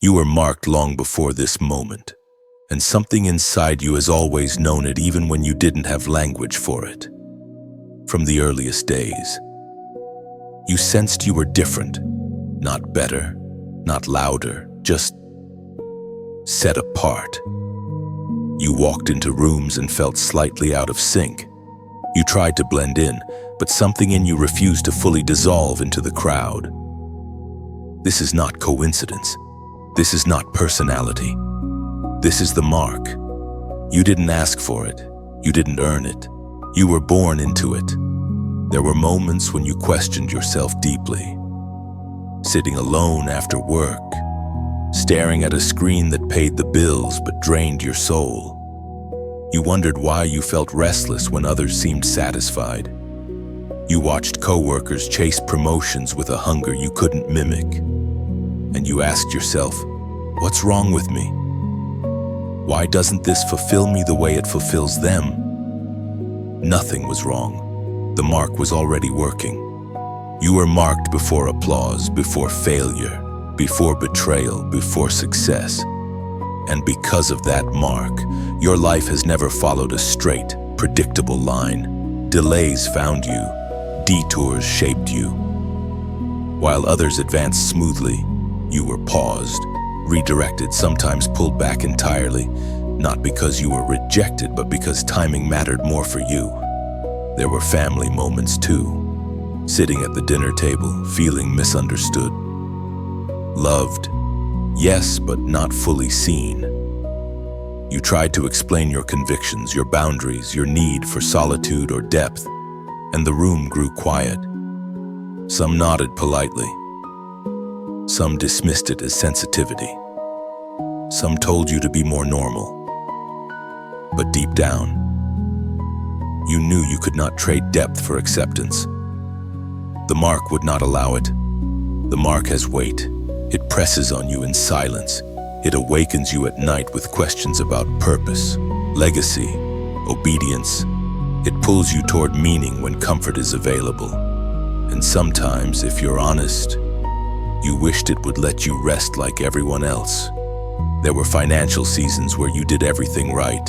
You were marked long before this moment, and something inside you has always known it even when you didn't have language for it. From the earliest days, you sensed you were different, not better, not louder, just set apart. You walked into rooms and felt slightly out of sync. You tried to blend in, but something in you refused to fully dissolve into the crowd. This is not coincidence. This is not personality. This is the mark. You didn't ask for it. You didn't earn it. You were born into it. There were moments when you questioned yourself deeply. Sitting alone after work, staring at a screen that paid the bills but drained your soul. You wondered why you felt restless when others seemed satisfied. You watched coworkers chase promotions with a hunger you couldn't mimic. And you asked yourself, what's wrong with me? Why doesn't this fulfill me the way it fulfills them? Nothing was wrong. The mark was already working. You were marked before applause, before failure, before betrayal, before success. And because of that mark, your life has never followed a straight, predictable line. Delays found you. Detours shaped you. While others advanced smoothly, you were paused, redirected, sometimes pulled back entirely, not because you were rejected, but because timing mattered more for you. There were family moments too, sitting at the dinner table, feeling misunderstood. Loved, yes, but not fully seen. You tried to explain your convictions, your boundaries, your need for solitude or depth, and the room grew quiet. Some nodded politely. Some dismissed it as sensitivity. Some told you to be more normal. But deep down, you knew you could not trade depth for acceptance. The mark would not allow it. The mark has weight. It presses on you in silence. It awakens you at night with questions about purpose, legacy, obedience. It pulls you toward meaning when comfort is available. And sometimes, if you're honest, you wished it would let you rest like everyone else. There were financial seasons where you did everything right,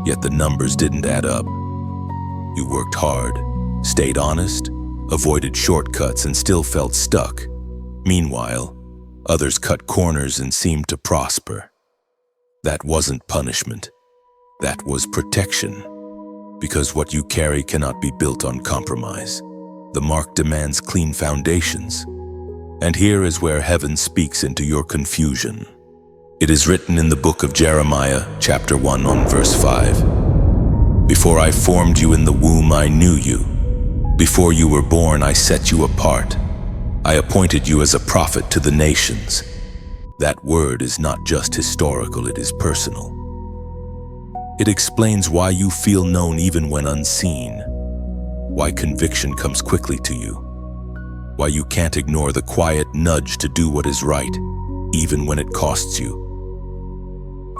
yet the numbers didn't add up. You worked hard, stayed honest, avoided shortcuts, and still felt stuck. Meanwhile, others cut corners and seemed to prosper. That wasn't punishment. That was protection. Because what you carry cannot be built on compromise. The mark demands clean foundations. And here is where heaven speaks into your confusion. It is written in the book of Jeremiah, chapter 1, on verse 5. Before I formed you in the womb, I knew you. Before you were born, I set you apart. I appointed you as a prophet to the nations. That word is not just historical, it is personal. It explains why you feel known even when unseen, why conviction comes quickly to you, why you can't ignore the quiet nudge to do what is right, even when it costs you.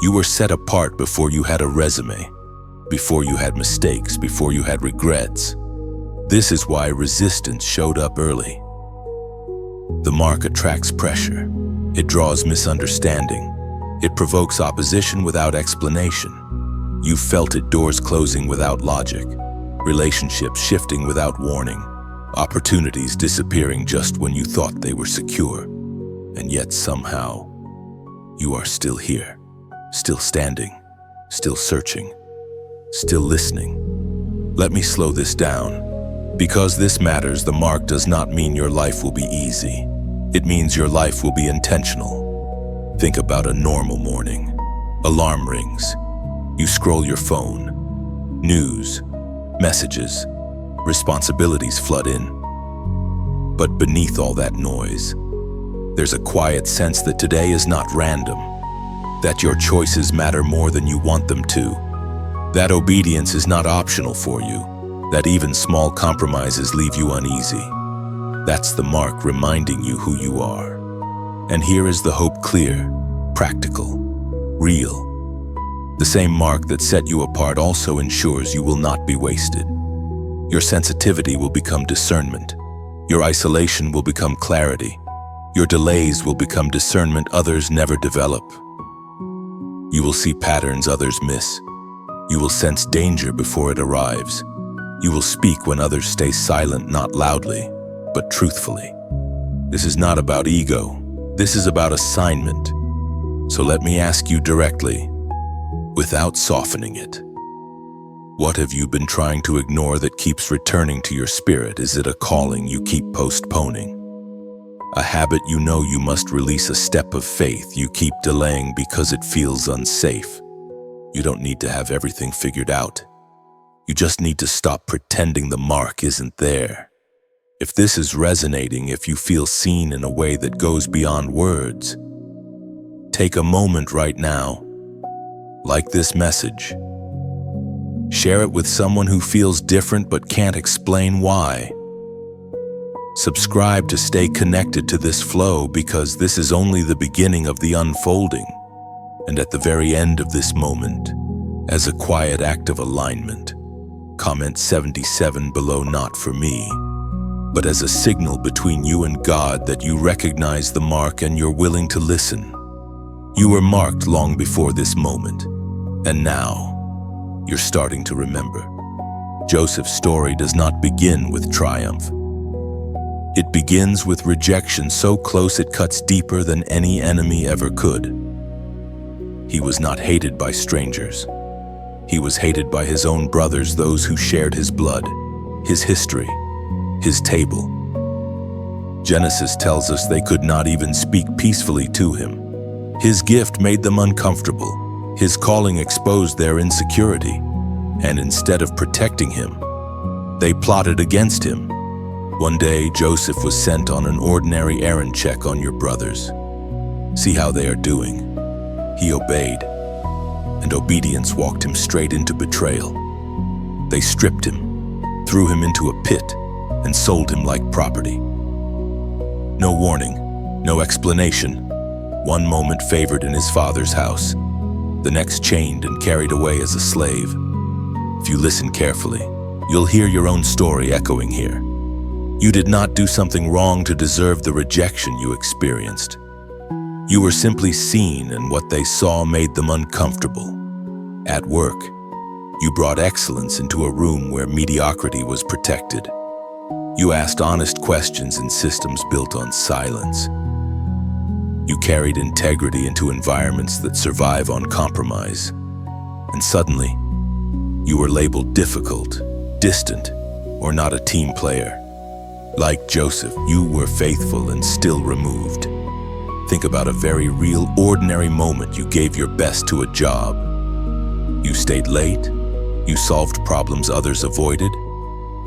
You were set apart before you had a resume, before you had mistakes, before you had regrets. This is why resistance showed up early. The mark attracts pressure. It draws misunderstanding. It provokes opposition without explanation. You felt it, doors closing without logic, relationships shifting without warning, opportunities disappearing just when you thought they were secure. And yet somehow, you are still here, still standing, still searching, still listening. Let me slow this down. Because this matters, the mark does not mean your life will be easy. It means your life will be intentional. Think about a normal morning. Alarm rings. You scroll your phone. News, messages, responsibilities flood in. But beneath all that noise, there's a quiet sense that today is not random, that your choices matter more than you want them to, that obedience is not optional for you, that even small compromises leave you uneasy. That's the mark reminding you who you are. And here is the hope, clear, practical, real. The same mark that set you apart also ensures you will not be wasted. Your sensitivity will become discernment. Your isolation will become clarity. Your delays will become discernment others never develop. You will see patterns others miss. You will sense danger before it arrives. You will speak when others stay silent, not loudly, but truthfully. This is not about ego. This is about assignment. So let me ask you directly, without softening it. What have you been trying to ignore that keeps returning to your spirit? Is it a calling you keep postponing? A habit you know you must release, a step of faith you keep delaying because it feels unsafe? You don't need to have everything figured out. You just need to stop pretending the mark isn't there. If this is resonating, if you feel seen in a way that goes beyond words, take a moment right now, like this message. Share it with someone who feels different but can't explain why. Subscribe to stay connected to this flow, because this is only the beginning of the unfolding. And at the very end of this moment, as a quiet act of alignment, comment 77 below, not for me, but as a signal between you and God that you recognize the mark and you're willing to listen. You were marked long before this moment, and now you're starting to remember. Joseph's story does not begin with triumph. It begins with rejection so close it cuts deeper than any enemy ever could. He was not hated by strangers. He was hated by his own brothers, those who shared his blood, his history, his table. Genesis tells us they could not even speak peacefully to him. His gift made them uncomfortable. His calling exposed their insecurity. And instead of protecting him, they plotted against him. One day, Joseph was sent on an ordinary errand check on your brothers. See how they are doing. He obeyed, and obedience walked him straight into betrayal. They stripped him, threw him into a pit, and sold him like property. No warning, no explanation. One moment favored in his father's house, the next chained and carried away as a slave. If you listen carefully, you'll hear your own story echoing here. You did not do something wrong to deserve the rejection you experienced. You were simply seen, and what they saw made them uncomfortable. At work, you brought excellence into a room where mediocrity was protected. You asked honest questions in systems built on silence. You carried integrity into environments that survive on compromise. And suddenly, you were labeled difficult, distant, or not a team player. Like Joseph, you were faithful and still removed. Think about a very real, ordinary moment you gave your best to a job. You stayed late, you solved problems others avoided,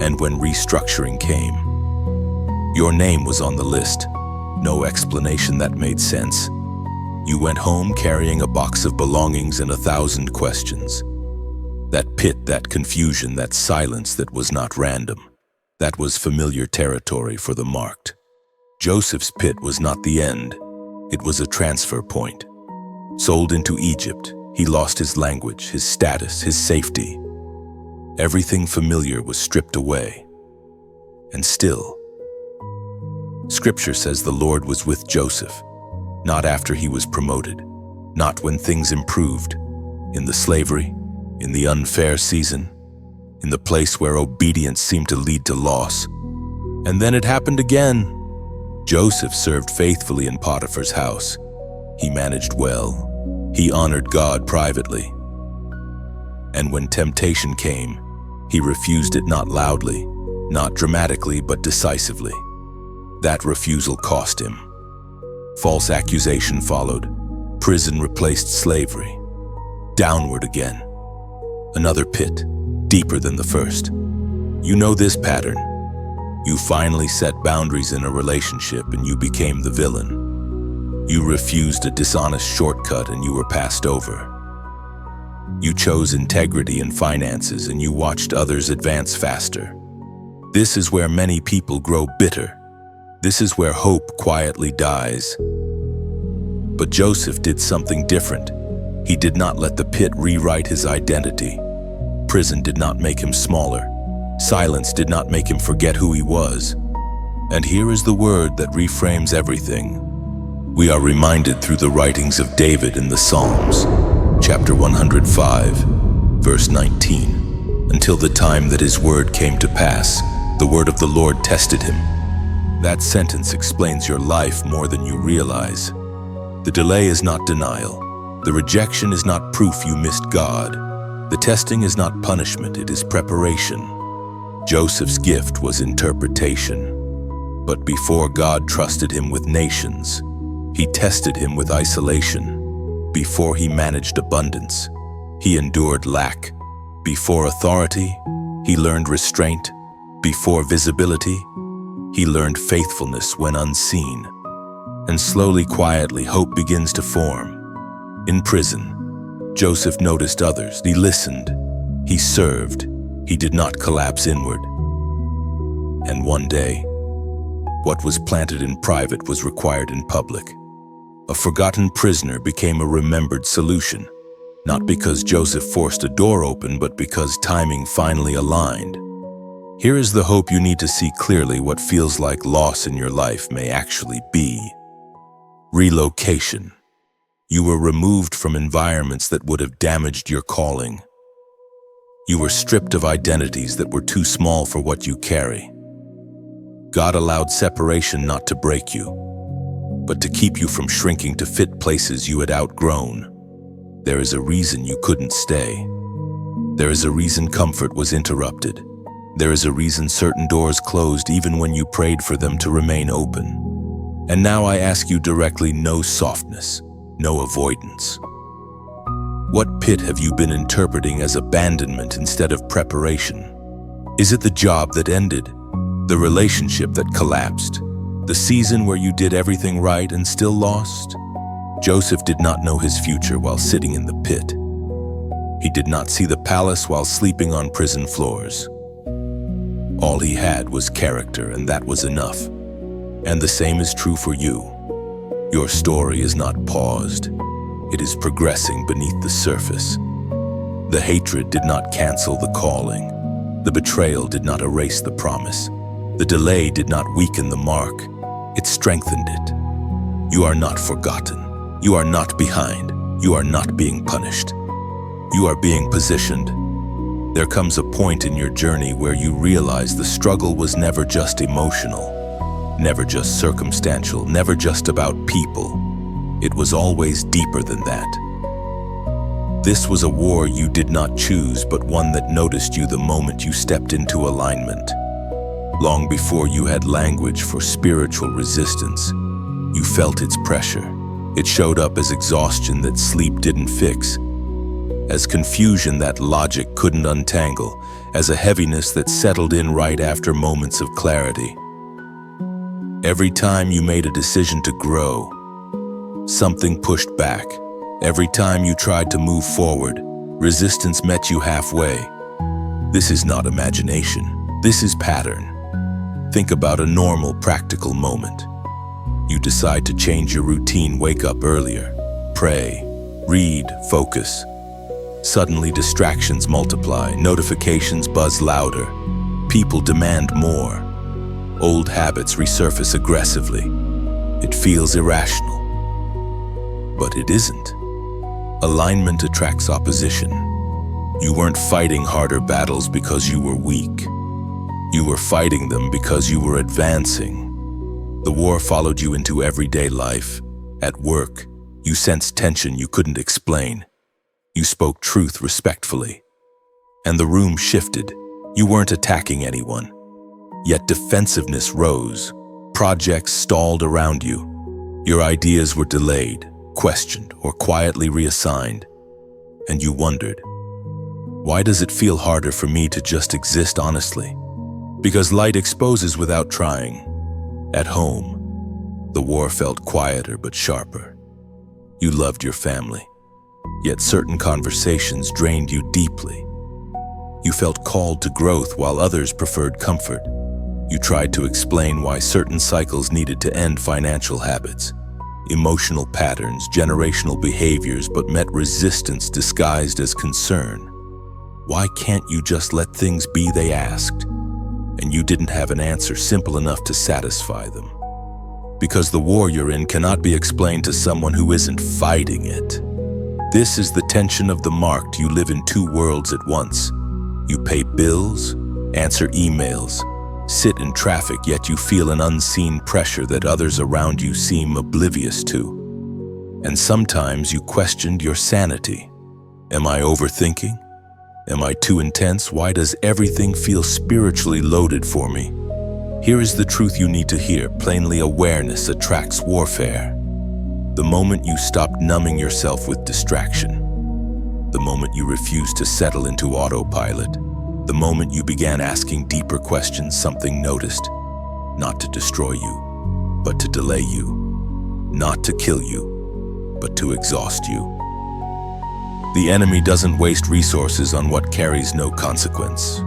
and when restructuring came, your name was on the list. No explanation that made sense. You went home carrying a box of belongings and 1,000 questions. That pit, that confusion, that silence that was not random. That was familiar territory for the marked. Joseph's pit was not the end. It was a transfer point. Sold into Egypt, he lost his language, his status, his safety. Everything familiar was stripped away. And still, Scripture says the Lord was with Joseph, not after he was promoted, not when things improved, in the slavery, in the unfair season, in the place where obedience seemed to lead to loss. And then it happened again. Joseph served faithfully in Potiphar's house. He managed well. He honored God privately. And when temptation came, he refused it, not loudly, not dramatically, but decisively. That refusal cost him. False accusation followed. Prison replaced slavery. Downward again. Another pit, deeper than the first. You know this pattern. You finally set boundaries in a relationship and you became the villain. You refused a dishonest shortcut and you were passed over. You chose integrity in finances and you watched others advance faster. This is where many people grow bitter. This is where hope quietly dies. But Joseph did something different. He did not let the pit rewrite his identity. Prison did not make him smaller. Silence did not make him forget who he was. And here is the word that reframes everything. We are reminded through the writings of David in the Psalms, chapter 105, verse 19. Until the time that his word came to pass, the word of the Lord tested him. That sentence explains your life more than you realize. The delay is not denial. The rejection is not proof you missed God. The testing is not punishment, it is preparation. Joseph's gift was interpretation. But before God trusted him with nations, he tested him with isolation. Before he managed abundance, he endured lack. Before authority, he learned restraint. Before visibility, he learned faithfulness when unseen. And slowly, quietly, hope begins to form. In prison, Joseph noticed others. He listened. He served. He did not collapse inward. And one day, what was planted in private was required in public. A forgotten prisoner became a remembered solution, not because Joseph forced a door open, but because timing finally aligned. Here is the hope you need to see clearly. What feels like loss in your life may actually be relocation. You were removed from environments that would have damaged your calling. You were stripped of identities that were too small for what you carry. God allowed separation not to break you, but to keep you from shrinking to fit places you had outgrown. There is a reason you couldn't stay. There is a reason comfort was interrupted. There is a reason certain doors closed even when you prayed for them to remain open. And now I ask you directly, no softness, no avoidance. What pit have you been interpreting as abandonment instead of preparation? Is it the job that ended? The relationship that collapsed? The season where you did everything right and still lost? Joseph did not know his future while sitting in the pit. He did not see the palace while sleeping on prison floors. All he had was character, and that was enough. And the same is true for you. Your story is not paused. It is progressing beneath the surface. The hatred did not cancel the calling. The betrayal did not erase the promise. The delay did not weaken the mark. It strengthened it. You are not forgotten. You are not behind. You are not being punished. You are being positioned. There comes a point in your journey where you realize the struggle was never just emotional, never just circumstantial, never just about people. It was always deeper than that. This was a war you did not choose, but one that noticed you the moment you stepped into alignment. Long before you had language for spiritual resistance, you felt its pressure. It showed up as exhaustion that sleep didn't fix, as confusion that logic couldn't untangle, as a heaviness that settled in right after moments of clarity. Every time you made a decision to grow, something pushed back. Every time you tried to move forward, resistance met you halfway. This is not imagination. This is pattern. Think about a normal, practical moment. You decide to change your routine, wake up earlier, pray, read, focus. Suddenly distractions multiply, notifications buzz louder, people demand more. Old habits resurface aggressively. It feels irrational, but it isn't. Alignment attracts opposition. You weren't fighting harder battles because you were weak. You were fighting them because you were advancing. The war followed you into everyday life. At work, you sensed tension you couldn't explain. You spoke truth respectfully. And the room shifted. You weren't attacking anyone. Yet defensiveness rose. Projects stalled around you. Your ideas were delayed, questioned, or quietly reassigned. And you wondered, why does it feel harder for me to just exist honestly? Because light exposes without trying. At home, the war felt quieter but sharper. You loved your family, yet certain conversations drained you deeply. You felt called to growth while others preferred comfort. You tried to explain why certain cycles needed to end, financial habits, emotional patterns, generational behaviors, but met resistance disguised as concern. Why can't you just let things be, they asked. and you didn't have an answer simple enough to satisfy them. Because the war you're in cannot be explained to someone who isn't fighting it. This is the tension of the marked. You live in two worlds at once. You pay bills, answer emails, sit in traffic, yet you feel an unseen pressure that others around you seem oblivious to. And sometimes you questioned your sanity. Am I overthinking? Am I too intense? Why does everything feel spiritually loaded for me? Here is the truth you need to hear. Plainly, awareness attracts warfare. The moment you stopped numbing yourself with distraction, the moment you refused to settle into autopilot, the moment you began asking deeper questions, something noticed, not to destroy you, but to delay you, not to kill you, but to exhaust you. The enemy doesn't waste resources on what carries no consequence.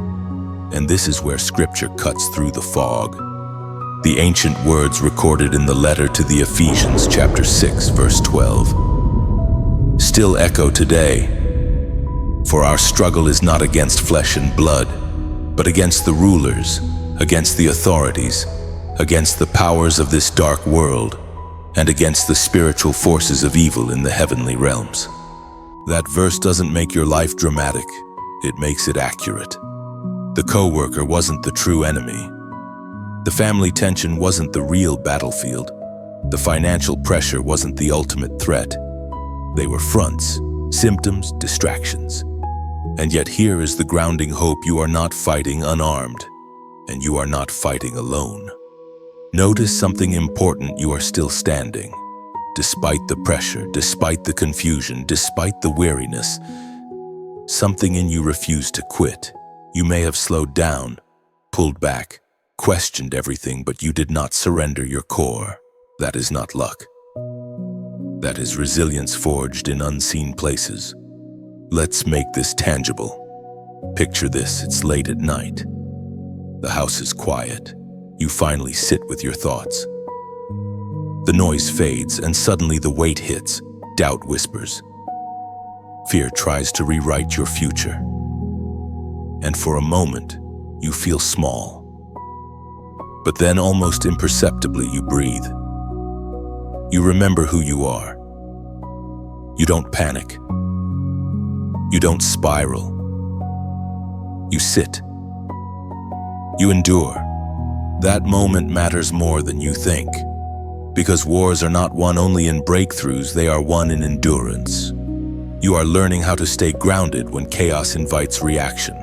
And this is where Scripture cuts through the fog. The ancient words recorded in the letter to the Ephesians, chapter 6, verse 12, still echo today. For our struggle is not against flesh and blood, but against the rulers, against the authorities, against the powers of this dark world, and against the spiritual forces of evil in the heavenly realms. That verse doesn't make your life dramatic, it makes it accurate. The coworker wasn't the true enemy. The family tension wasn't the real battlefield. The financial pressure wasn't the ultimate threat. They were fronts, symptoms, distractions. And yet here is the grounding hope: you are not fighting unarmed, and you are not fighting alone. Notice something important: you are still standing. Despite the pressure, despite the confusion, despite the weariness, something in you refused to quit. You may have slowed down, pulled back, questioned everything, but you did not surrender your core. That is not luck. That is resilience forged in unseen places. Let's make this tangible. Picture this: it's late at night. The house is quiet. You finally sit with your thoughts. The noise fades, and suddenly the weight hits. Doubt whispers. Fear tries to rewrite your future. And for a moment, you feel small. But then, almost imperceptibly, you breathe. You remember who you are. You don't panic. You don't spiral. You sit. You endure. That moment matters more than you think. Because wars are not won only in breakthroughs, they are won in endurance. You are learning how to stay grounded when chaos invites reaction.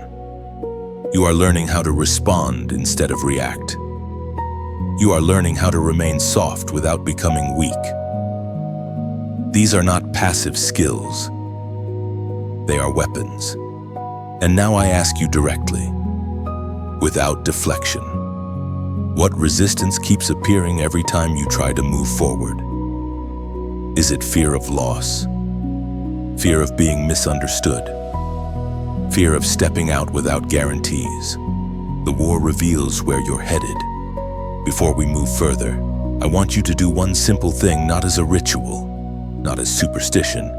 You are learning how to respond instead of react. You are learning how to remain soft without becoming weak. These are not passive skills. They are weapons. And now I ask you directly, without deflection, what resistance keeps appearing every time you try to move forward? Is it fear of loss? Fear of being misunderstood? Fear of stepping out without guarantees? The war reveals where you're headed. Before we move further, I want you to do one simple thing, not as a ritual, not as superstition,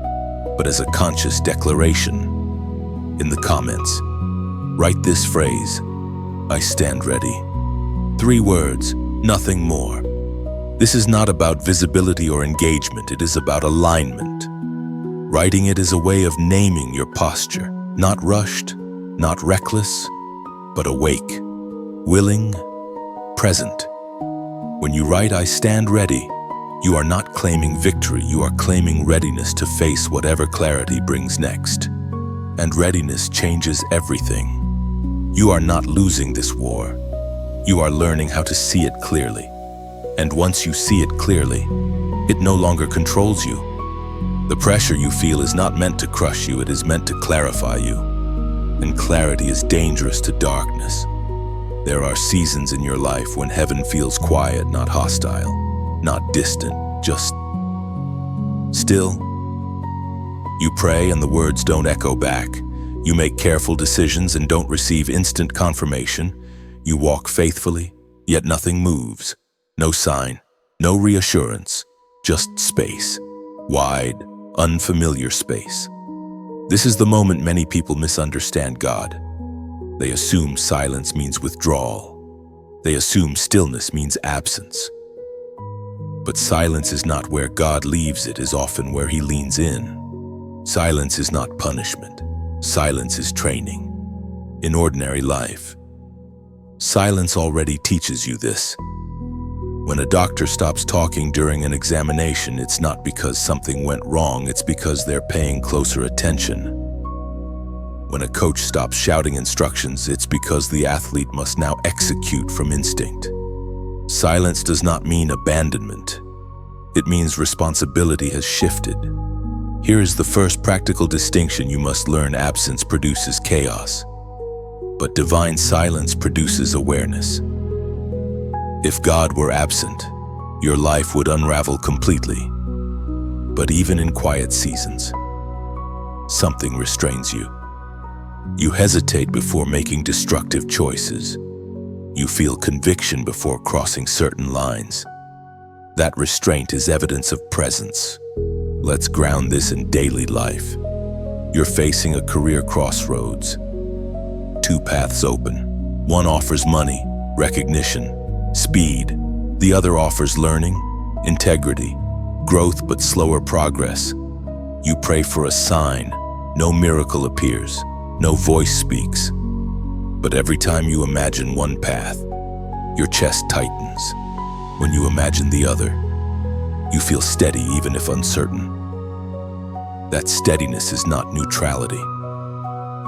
but as a conscious declaration. In the comments, write this phrase: I stand ready. 3 words, nothing more. This is not about visibility or engagement, it is about alignment. Writing it is a way of naming your posture, not rushed, not reckless, but awake, willing, present. When you write, I stand ready, you are not claiming victory, you are claiming readiness to face whatever clarity brings next. And readiness changes everything. You are not losing this war. You are learning how to see it clearly. And once you see it clearly, it no longer controls you. The pressure you feel is not meant to crush you, it is meant to clarify you. And clarity is dangerous to darkness. There are seasons in your life when heaven feels quiet, not hostile, not distant, just still. You pray and the words don't echo back. You make careful decisions and don't receive instant confirmation. You walk faithfully, yet nothing moves. No sign, no reassurance, just space. Wide, unfamiliar space. This is the moment many people misunderstand God. They assume silence means withdrawal, They assume stillness means absence. But silence is not where God leaves it, is often where He leans in. Silence is not punishment. Silence is training. In ordinary life, silence already teaches you this. When a doctor stops talking during an examination, it's not because something went wrong, it's because they're paying closer attention. When a coach stops shouting instructions, it's because the athlete must now execute from instinct. Silence does not mean abandonment. It means responsibility has shifted. Here is the first practical distinction you must learn: absence produces chaos, but divine silence produces awareness. If God were absent, your life would unravel completely. But even in quiet seasons, something restrains you. You hesitate before making destructive choices. You feel conviction before crossing certain lines. That restraint is evidence of presence. Let's ground this in daily life. You're facing a career crossroads. Two paths open. One offers money, recognition, speed. The other offers learning, integrity, growth but slower progress. You pray for a sign. No miracle appears. No voice speaks. But every time you imagine one path, your chest tightens. When you imagine the other, you feel steady even if uncertain. That steadiness is not neutrality.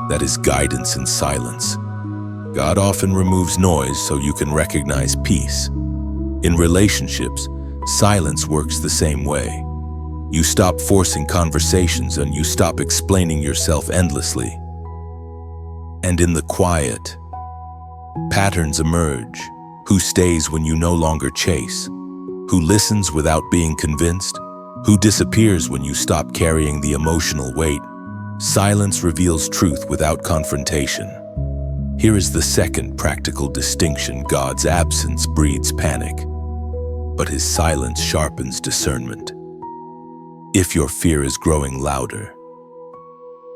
That is guidance and silence. God often removes noise so you can recognize peace. In relationships, silence works the same way. You stop forcing conversations and you stop explaining yourself endlessly. And in the quiet, patterns emerge. Who stays when you no longer chase? Who listens without being convinced? Who disappears when you stop carrying the emotional weight? Silence reveals truth without confrontation. Here is the second practical distinction: God's absence breeds panic, but His silence sharpens discernment. If your fear is growing louder,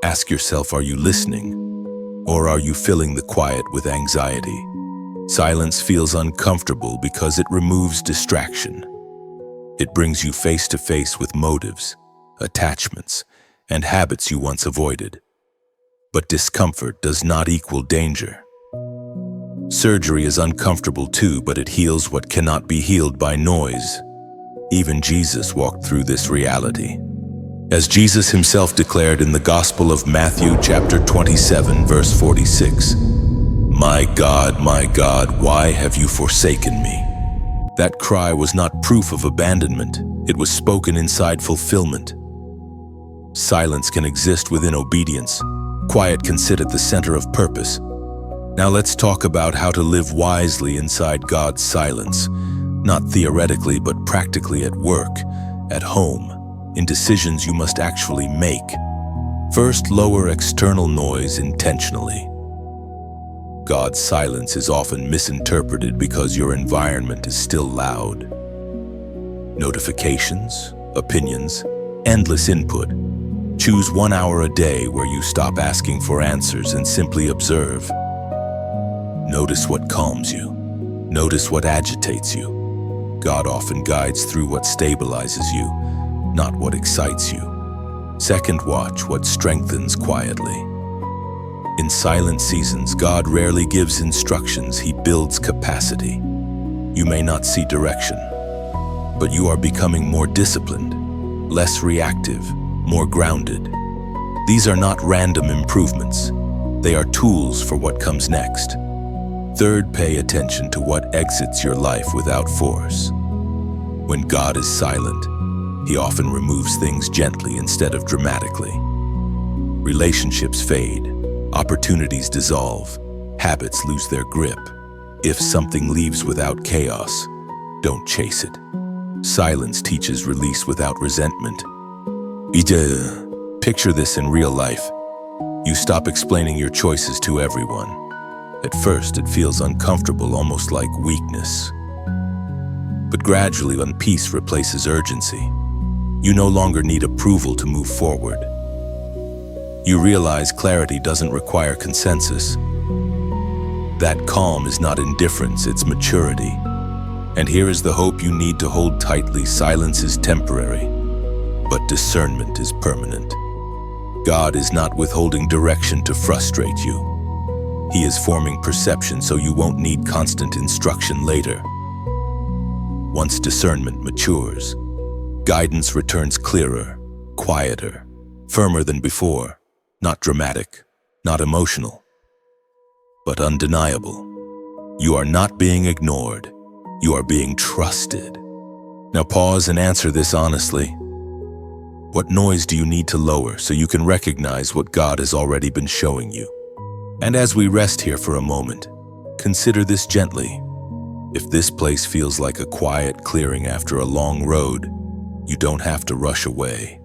ask yourself, are you listening? Or are you filling the quiet with anxiety? Silence feels uncomfortable because it removes distraction. It brings you face to face with motives, attachments, and habits you once avoided. But discomfort does not equal danger. Surgery is uncomfortable too, but it heals what cannot be healed by noise. Even Jesus walked through this reality. As Jesus Himself declared in the Gospel of Matthew chapter 27, verse 46, my God, why have you forsaken me?" That cry was not proof of abandonment. It was spoken inside fulfillment. Silence can exist within obedience. Quiet can sit at the center of purpose. Now let's talk about how to live wisely inside God's silence, not theoretically but practically at work, at home, in decisions you must actually make. First, lower external noise intentionally. God's silence is often misinterpreted because your environment is still loud. Notifications, opinions, endless input. Choose 1 hour a day where you stop asking for answers and simply observe. Notice what calms you. Notice what agitates you. God often guides through what stabilizes you, not what excites you. Second, watch what strengthens quietly. In silent seasons, God rarely gives instructions, He builds capacity. You may not see direction, but you are becoming more disciplined, less reactive, more grounded. These are not random improvements. They are tools for what comes next. Third, pay attention to what exits your life without force. When God is silent, He often removes things gently instead of dramatically. Relationships fade. Opportunities dissolve, habits lose their grip. If something leaves without chaos, don't chase it. Silence teaches release without resentment. Picture this in real life. You stop explaining your choices to everyone. At first, it feels uncomfortable, almost like weakness. But gradually, when peace replaces urgency, you no longer need approval to move forward. You realize clarity doesn't require consensus. That calm is not indifference, it's maturity. And here is the hope you need to hold tightly. Silence is temporary, but discernment is permanent. God is not withholding direction to frustrate you. He is forming perception so you won't need constant instruction later. Once discernment matures, guidance returns clearer, quieter, firmer than before, not dramatic, not emotional, but undeniable. You are not being ignored. You are being trusted. Now pause and answer this honestly. What noise do you need to lower so you can recognize what God has already been showing you? And as we rest here for a moment, consider this gently. If this place feels like a quiet clearing after a long road, you don't have to rush away.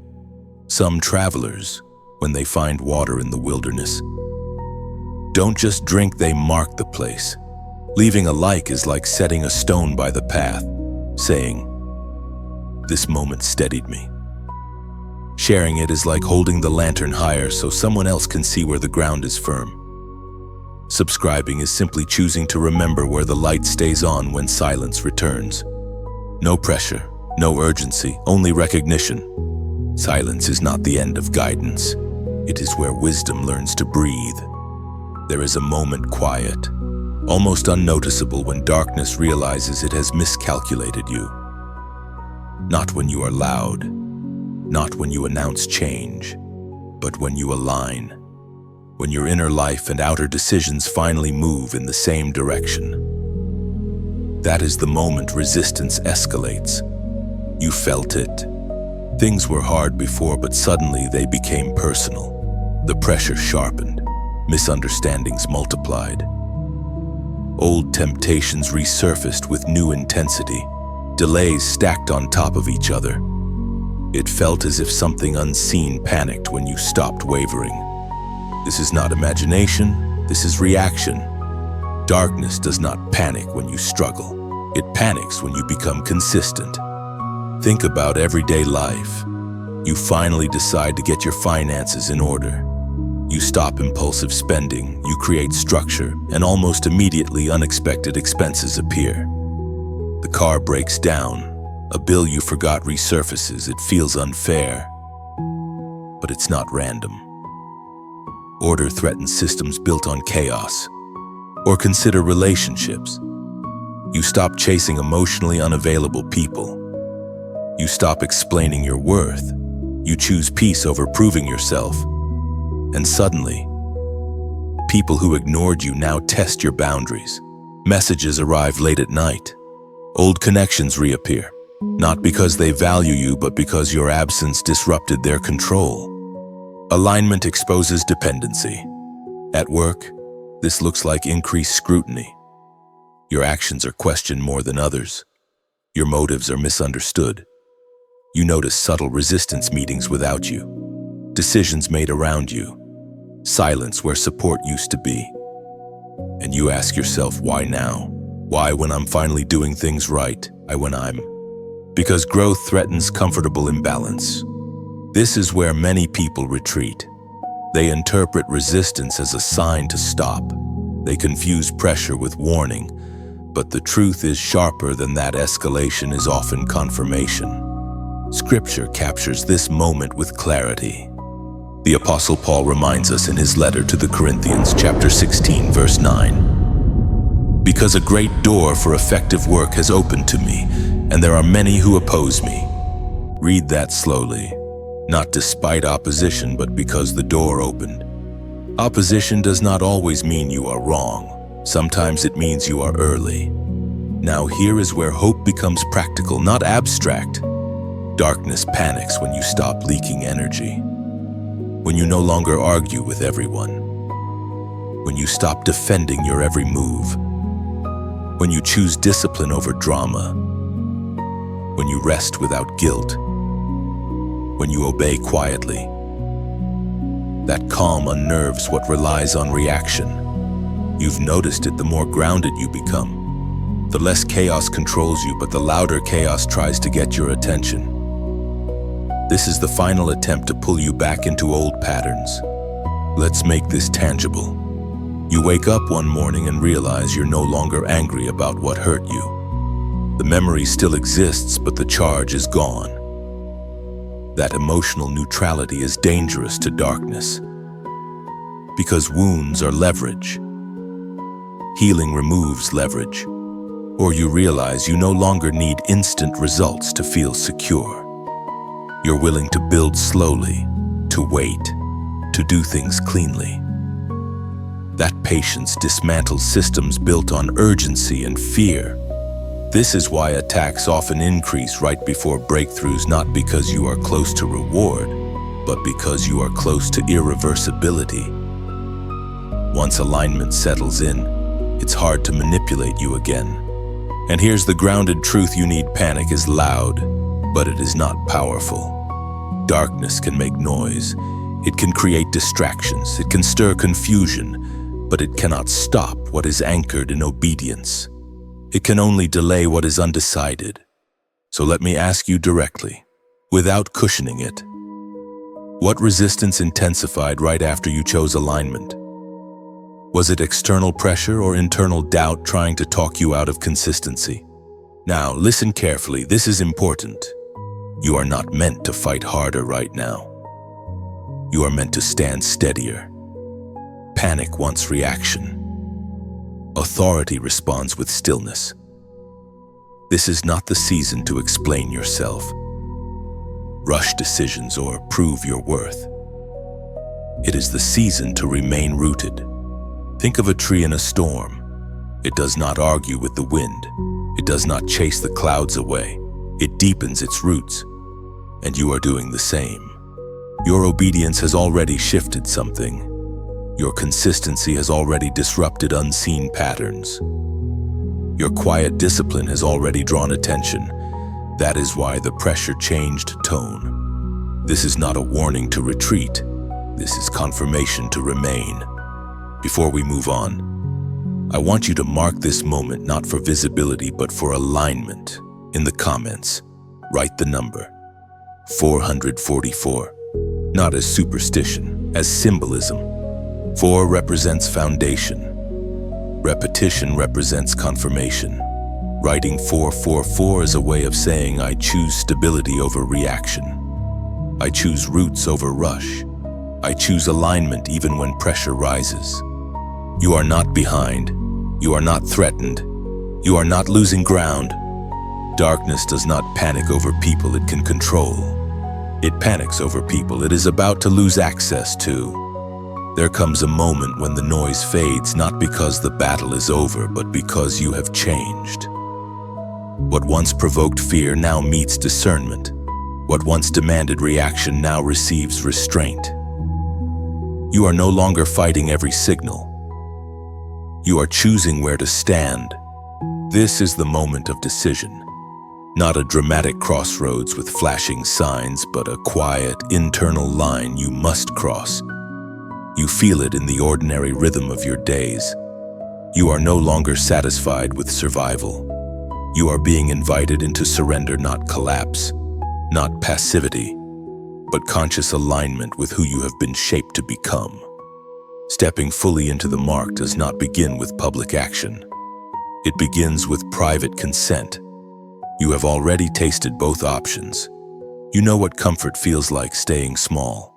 Some travelers, when they find water in the wilderness, don't just drink, they mark the place. Leaving a like is like setting a stone by the path, saying, "This moment steadied me." Sharing it is like holding the lantern higher so someone else can see where the ground is firm. Subscribing is simply choosing to remember where the light stays on when silence returns. No pressure, no urgency, only recognition. Silence is not the end of guidance. It is where wisdom learns to breathe. There is a moment quiet, almost unnoticeable when darkness realizes it has miscalculated you. Not when you are loud, not when you announce change, but when you align. When your inner life and outer decisions finally move in the same direction. That is the moment resistance escalates. You felt it. Things were hard before, but suddenly they became personal. The pressure sharpened. Misunderstandings multiplied. Old temptations resurfaced with new intensity. Delays stacked on top of each other. It felt as if something unseen panicked when you stopped wavering. This is not imagination, this is reaction. Darkness does not panic when you struggle. It panics when you become consistent. Think about everyday life. You finally decide to get your finances in order. You stop impulsive spending, you create structure, and almost immediately unexpected expenses appear. The car breaks down, a bill you forgot resurfaces. It feels unfair, but it's not random. Order threatens systems built on chaos. Or consider relationships. You stop chasing emotionally unavailable people. You stop explaining your worth. You choose peace over proving yourself. And suddenly, people who ignored you now test your boundaries. Messages arrive late at night. Old connections reappear, not because they value you, but because your absence disrupted their control. Alignment exposes dependency. At work, this looks like increased scrutiny. Your actions are questioned more than others. Your motives are misunderstood. You notice subtle resistance meetings without you, decisions made around you, silence where support used to be. And you ask yourself, why now? Why when I'm finally doing things right? Because growth threatens comfortable imbalance. This is where many people retreat. They interpret resistance as a sign to stop. They confuse pressure with warning, but the truth is sharper than that. Escalation is often confirmation. Scripture captures this moment with clarity. The Apostle Paul reminds us in his letter to the Corinthians, chapter 16, verse 9. Because a great door for effective work has opened to me, and there are many who oppose me. Read that slowly. Not despite opposition, but because the door opened. Opposition does not always mean you are wrong. Sometimes it means you are early. Now here is where hope becomes practical, not abstract. Darkness panics when you stop leaking energy. When you no longer argue with everyone. When you stop defending your every move. When you choose discipline over drama. When you rest without guilt. When you obey quietly. That calm unnerves what relies on reaction. You've noticed it, the more grounded you become. The less chaos controls you, but the louder chaos tries to get your attention. This is the final attempt to pull you back into old patterns. Let's make this tangible. You wake up one morning and realize you're no longer angry about what hurt you. The memory still exists, but the charge is gone. That emotional neutrality is dangerous to darkness, because wounds are leverage. Healing removes leverage, or you realize you no longer need instant results to feel secure. You're willing to build slowly, to wait, to do things cleanly. That patience dismantles systems built on urgency and fear. This is why attacks often increase right before breakthroughs, not because you are close to reward, but because you are close to irreversibility. Once alignment settles in, it's hard to manipulate you again. And here's the grounded truth you need: panic is loud, but it is not powerful. Darkness can make noise, it can create distractions, it can stir confusion, but it cannot stop what is anchored in obedience. It can only delay what is undecided. So let me ask you directly, without cushioning it, what resistance intensified right after you chose alignment? Was it external pressure or internal doubt trying to talk you out of consistency? Now, listen carefully, this is important. You are not meant to fight harder right now. You are meant to stand steadier. Panic wants reaction. Authority responds with stillness. This is not the season to explain yourself, rush decisions, or prove your worth. It is the season to remain rooted. Think of a tree in a storm. It does not argue with the wind. It does not chase the clouds away. It deepens its roots. And you are doing the same. Your obedience has already shifted something. Your consistency has already disrupted unseen patterns. Your quiet discipline has already drawn attention. That is why the pressure changed tone. This is not a warning to retreat. This is confirmation to remain. Before we move on, I want you to mark this moment not for visibility but for alignment. In the comments, write the number 444, not as superstition, as symbolism. 4 represents foundation. Repetition represents confirmation. Writing 444 is a way of saying I choose stability over reaction. I choose roots over rush. I choose alignment even when pressure rises. You are not behind. You are not threatened. You are not losing ground. Darkness does not panic over people it can control. It panics over people it is about to lose access to. There comes a moment when the noise fades, not because the battle is over, but because you have changed. What once provoked fear now meets discernment. What once demanded reaction now receives restraint. You are no longer fighting every signal. You are choosing where to stand. This is the moment of decision. Not a dramatic crossroads with flashing signs, but a quiet, internal line you must cross. You feel it in the ordinary rhythm of your days. You are no longer satisfied with survival. You are being invited into surrender, not collapse, not passivity, but conscious alignment with who you have been shaped to become. Stepping fully into the mark does not begin with public action. It begins with private consent. You have already tasted both options. You know what comfort feels like, staying small,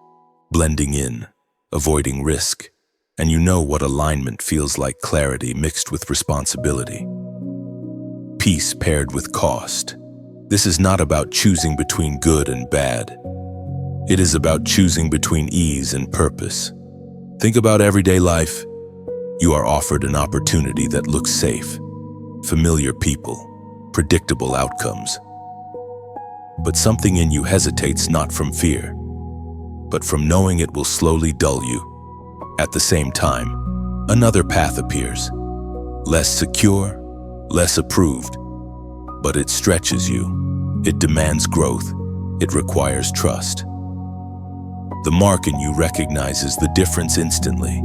blending in, avoiding risk, and you know what alignment feels like, clarity mixed with responsibility. Peace paired with cost. This is not about choosing between good and bad. It is about choosing between ease and purpose. Think about everyday life. You are offered an opportunity that looks safe, familiar people, predictable outcomes. But something in you hesitates, not from fear, but from knowing it will slowly dull you. At the same time, another path appears, less secure, less approved, but it stretches you. It demands growth. It requires trust. The mark in you recognizes the difference instantly.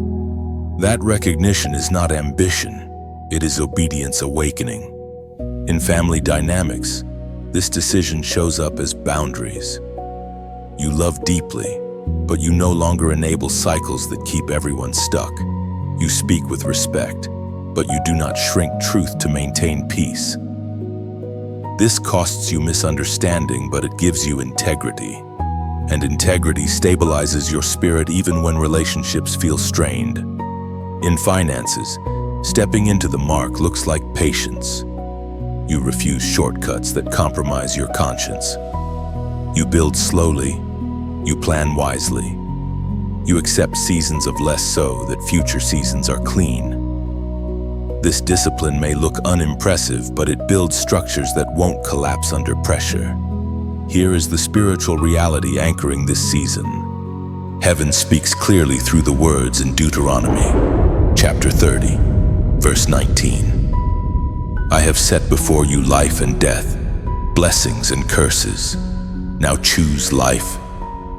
That recognition is not ambition, it is obedience awakening. In family dynamics, this decision shows up as boundaries. You love deeply, but you no longer enable cycles that keep everyone stuck. You speak with respect, but you do not shrink truth to maintain peace. This costs you misunderstanding, but it gives you integrity. And integrity stabilizes your spirit even when relationships feel strained. In finances, stepping into the mark looks like patience. You refuse shortcuts that compromise your conscience. You build slowly. You plan wisely. You accept seasons of less so that future seasons are clean. This discipline may look unimpressive, but it builds structures that won't collapse under pressure. Here is the spiritual reality anchoring this season. Heaven speaks clearly through the words in Deuteronomy, chapter 30, verse 19. I have set before you life and death, blessings and curses. Now choose life,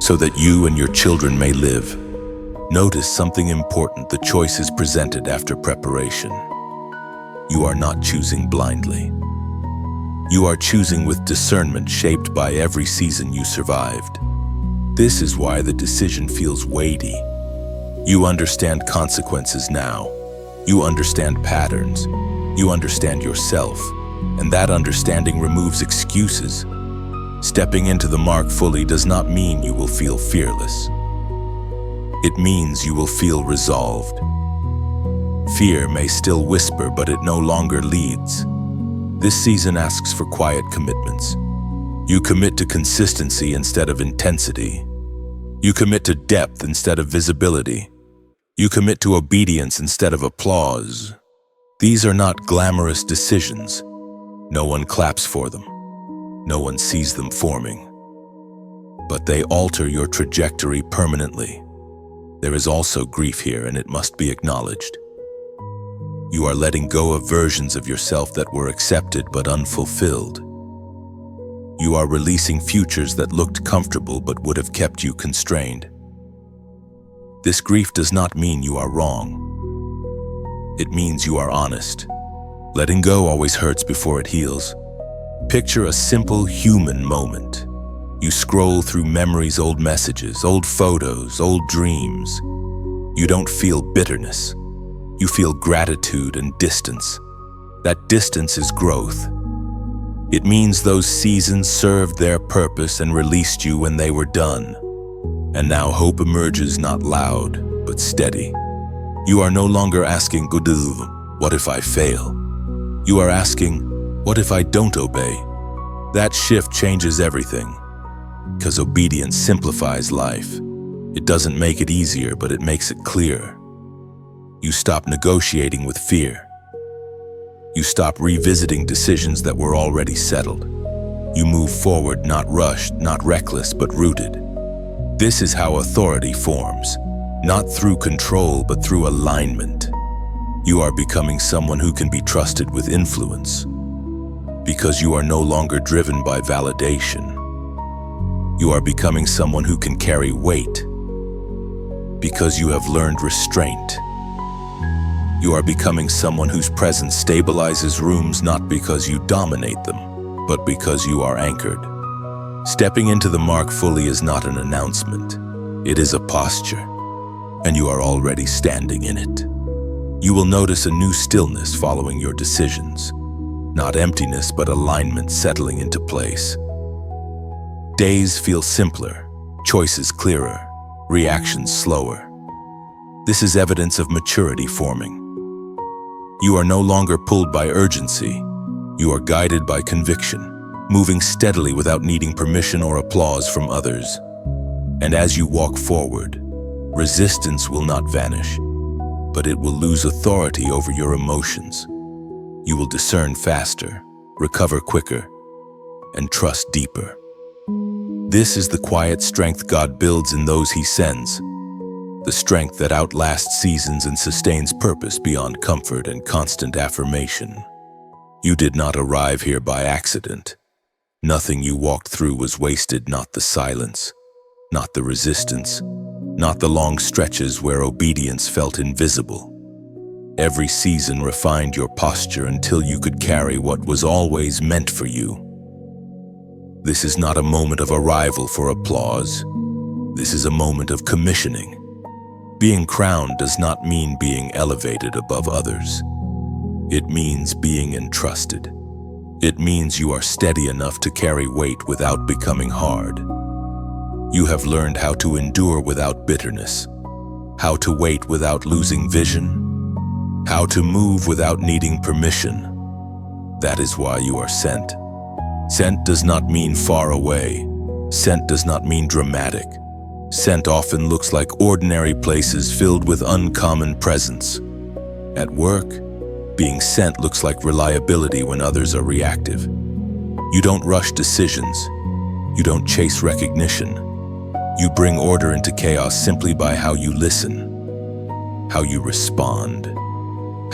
so that you and your children may live. Notice something important: the choice is presented after preparation. You are not choosing blindly. You are choosing with discernment shaped by every season you survived. This is why the decision feels weighty. You understand consequences now. You understand patterns. You understand yourself, and that understanding removes excuses. Stepping into the mark fully does not mean you will feel fearless. It means you will feel resolved. Fear may still whisper, but it no longer leads. This season asks for quiet commitments. You commit to consistency instead of intensity. You commit to depth instead of visibility. You commit to obedience instead of applause. These are not glamorous decisions. No one claps for them. No one sees them forming. But they alter your trajectory permanently. There is also grief here, and it must be acknowledged. You are letting go of versions of yourself that were accepted but unfulfilled. You are releasing futures that looked comfortable but would have kept you constrained. This grief does not mean you are wrong. It means you are honest. Letting go always hurts before it heals. Picture a simple human moment. You scroll through memories, old messages, old photos, old dreams. You don't feel bitterness. You feel gratitude and distance. That distance is growth. It means those seasons served their purpose and released you when they were done. And now hope emerges, not loud, but steady. You are no longer asking, what if I fail? You are asking, what if I don't obey? That shift changes everything, because obedience simplifies life. It doesn't make it easier, but it makes it clear. You stop negotiating with fear. You stop revisiting decisions that were already settled. You move forward, not rushed, not reckless, but rooted. This is how authority forms, not through control, but through alignment. You are becoming someone who can be trusted with influence, because you are no longer driven by validation. You are becoming someone who can carry weight, because you have learned restraint. You are becoming someone whose presence stabilizes rooms not because you dominate them, but because you are anchored. Stepping into the mark fully is not an announcement. It is a posture, and you are already standing in it. You will notice a new stillness following your decisions. Not emptiness, but alignment settling into place. Days feel simpler, choices clearer, reactions slower. This is evidence of maturity forming. You are no longer pulled by urgency. You are guided by conviction, moving steadily without needing permission or applause from others. And as you walk forward, resistance will not vanish, but it will lose authority over your emotions. You will discern faster, recover quicker, and trust deeper. This is the quiet strength God builds in those He sends. The strength that outlasts seasons and sustains purpose beyond comfort and constant affirmation. You did not arrive here by accident. Nothing you walked through was wasted, not the silence, not the resistance, not the long stretches where obedience felt invisible. Every season refined your posture until you could carry what was always meant for you. This is not a moment of arrival for applause. This is a moment of commissioning. Being crowned does not mean being elevated above others. It means being entrusted. It means you are steady enough to carry weight without becoming hard. You have learned how to endure without bitterness, how to wait without losing vision, how to move without needing permission. That is why you are sent. Sent does not mean far away. Sent does not mean dramatic. Sent often looks like ordinary places filled with uncommon presence. At work, being sent looks like reliability when others are reactive. You don't rush decisions. You don't chase recognition. You bring order into chaos simply by how you listen, how you respond,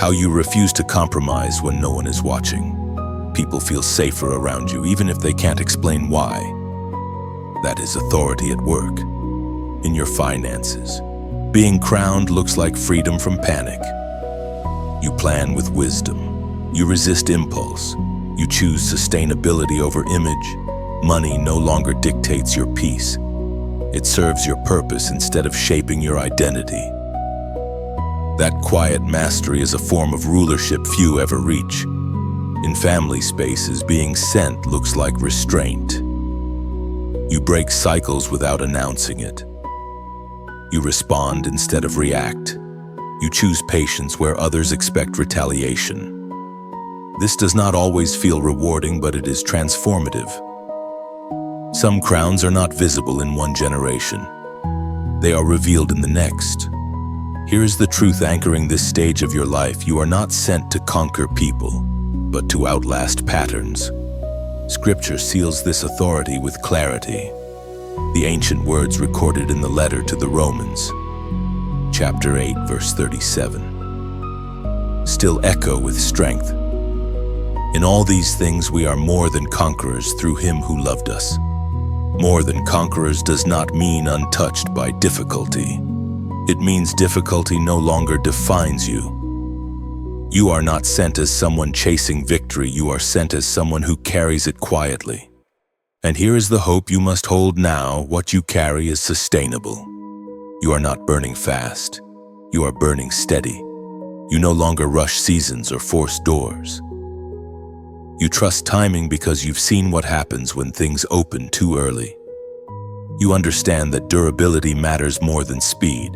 how you refuse to compromise when no one is watching. People feel safer around you, even if they can't explain why. That is authority at work. In your finances, being crowned looks like freedom from panic. You plan with wisdom. You resist impulse. You choose sustainability over image. Money no longer dictates your peace. It serves your purpose instead of shaping your identity. That quiet mastery is a form of rulership few ever reach. In family spaces, being sent looks like restraint. You break cycles without announcing it. You respond instead of react. You choose patience where others expect retaliation. This does not always feel rewarding, but it is transformative. Some crowns are not visible in one generation. They are revealed in the next. Here is the truth anchoring this stage of your life. You are not sent to conquer people, but to outlast patterns. Scripture seals this authority with clarity. The ancient words recorded in the letter to the Romans, chapter 8, verse 37, still echo with strength. In all these things we are more than conquerors through Him who loved us. More than conquerors does not mean untouched by difficulty. It means difficulty no longer defines you. You are not sent as someone chasing victory. You are sent as someone who carries it quietly. And here is the hope you must hold now. What you carry is sustainable. You are not burning fast. You are burning steady. You no longer rush seasons or force doors. You trust timing because you've seen what happens when things open too early. You understand that durability matters more than speed.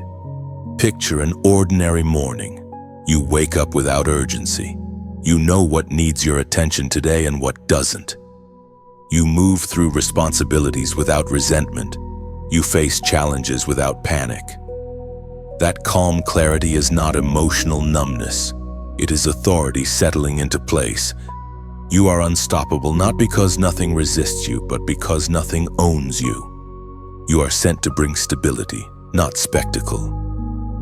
Picture an ordinary morning. You wake up without urgency. You know what needs your attention today and what doesn't. You move through responsibilities without resentment. You face challenges without panic. That calm clarity is not emotional numbness. It is authority settling into place. You are unstoppable not because nothing resists you, but because nothing owns you. You are sent to bring stability, not spectacle.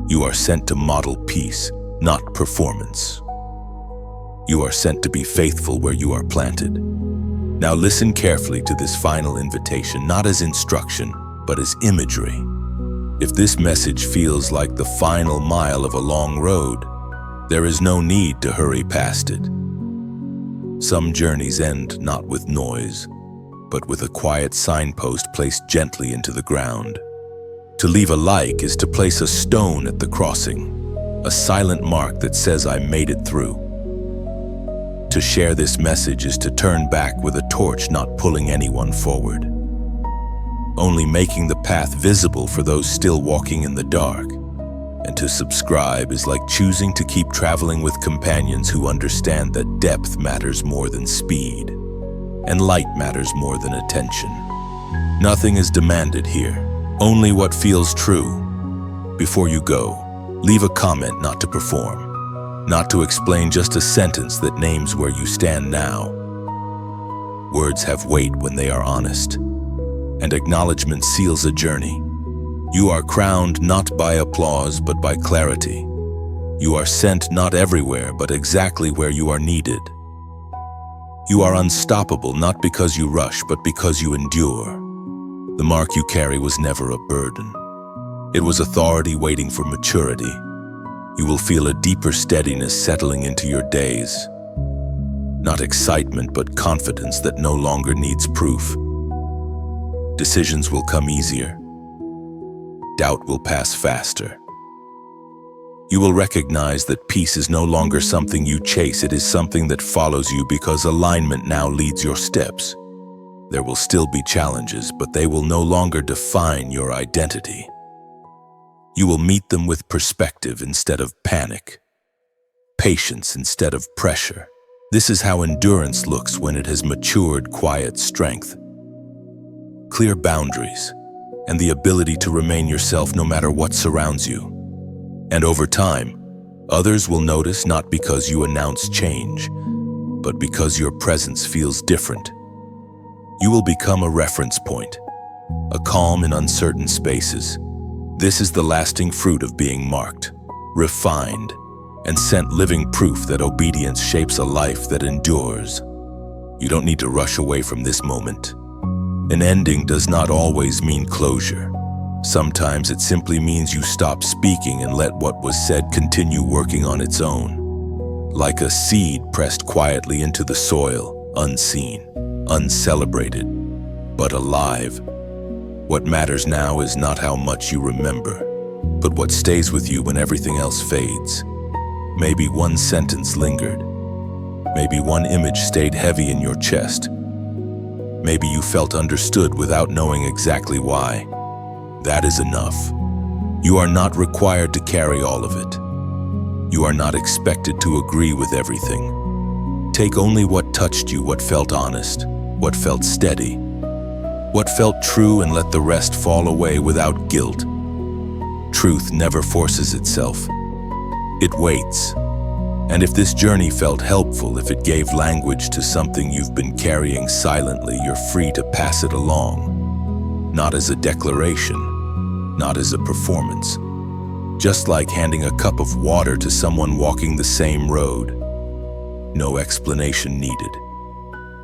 You are sent to model peace, not performance. You are sent to be faithful where you are planted. Now listen carefully to this final invitation, not as instruction, but as imagery. If this message feels like the final mile of a long road, there is no need to hurry past it. Some journeys end not with noise, but with a quiet signpost placed gently into the ground. To leave a like is to place a stone at the crossing, a silent mark that says I made it through. To share this message is to turn back with a torch, not pulling anyone forward. Only making the path visible for those still walking in the dark. And to subscribe is like choosing to keep traveling with companions who understand that depth matters more than speed, and light matters more than attention. Nothing is demanded here, only what feels true. Before you go, leave a comment, not to perform, not to explain, just a sentence that names where you stand now. Words have weight when they are honest, and acknowledgement seals a journey. You are crowned not by applause, but by clarity. You are sent not everywhere, but exactly where you are needed. You are unstoppable not because you rush, but because you endure. The mark you carry was never a burden. It was authority waiting for maturity. You will feel a deeper steadiness settling into your days. Not excitement, but confidence that no longer needs proof. Decisions will come easier. Doubt will pass faster, You will recognize that peace is no longer something you chase, it is something that follows you because alignment now leads your steps. There will still be challenges, but they will no longer define your identity. You will meet them with perspective instead of panic, patience instead of pressure. This is how endurance looks when it has matured quiet strength. Clear boundaries, and the ability to remain yourself no matter what surrounds you. And over time, others will notice not because you announce change, but because your presence feels different. You will become a reference point, a calm in uncertain spaces. This is the lasting fruit of being marked, refined, and sent living proof that obedience shapes a life that endures. You don't need to rush away from this moment. An ending does not always mean closure. Sometimes it simply means you stop speaking and let what was said continue working on its own. Like a seed pressed quietly into the soil, unseen, uncelebrated, but alive. What matters now is not how much you remember, but what stays with you when everything else fades. Maybe one sentence lingered. Maybe one image stayed heavy in your chest. Maybe you felt understood without knowing exactly why. That is enough. You are not required to carry all of it. You are not expected to agree with everything. Take only what touched you, what felt honest, what felt steady, what felt true, and let the rest fall away without guilt. Truth never forces itself. It waits. And if this journey felt helpful, if it gave language to something you've been carrying silently, you're free to pass it along. Not as a declaration, not as a performance. Just like handing a cup of water to someone walking the same road. No explanation needed.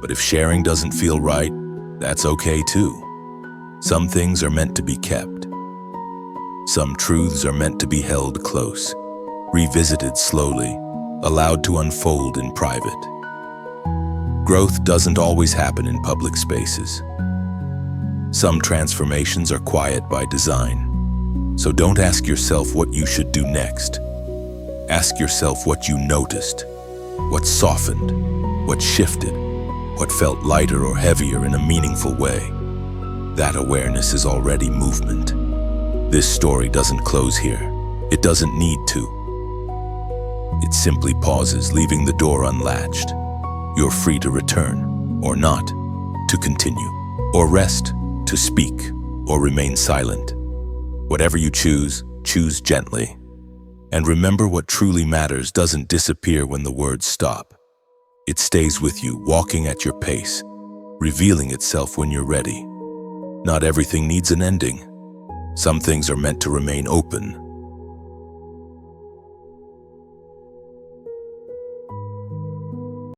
But if sharing doesn't feel right, that's okay too. Some things are meant to be kept. Some truths are meant to be held close, revisited slowly, allowed to unfold in private. Growth doesn't always happen in public spaces. Some transformations are quiet by design. So don't ask yourself what you should do next. Ask yourself what you noticed, what softened, what shifted, what felt lighter or heavier in a meaningful way. That awareness is already movement. This story doesn't close here. It doesn't need to. It simply pauses, leaving the door unlatched. You're free to return, or not, to continue, or rest, to speak, or remain silent. Whatever you choose, choose gently. And remember, what truly matters doesn't disappear when the words stop. It stays with you, walking at your pace, revealing itself when you're ready. Not everything needs an ending. Some things are meant to remain open,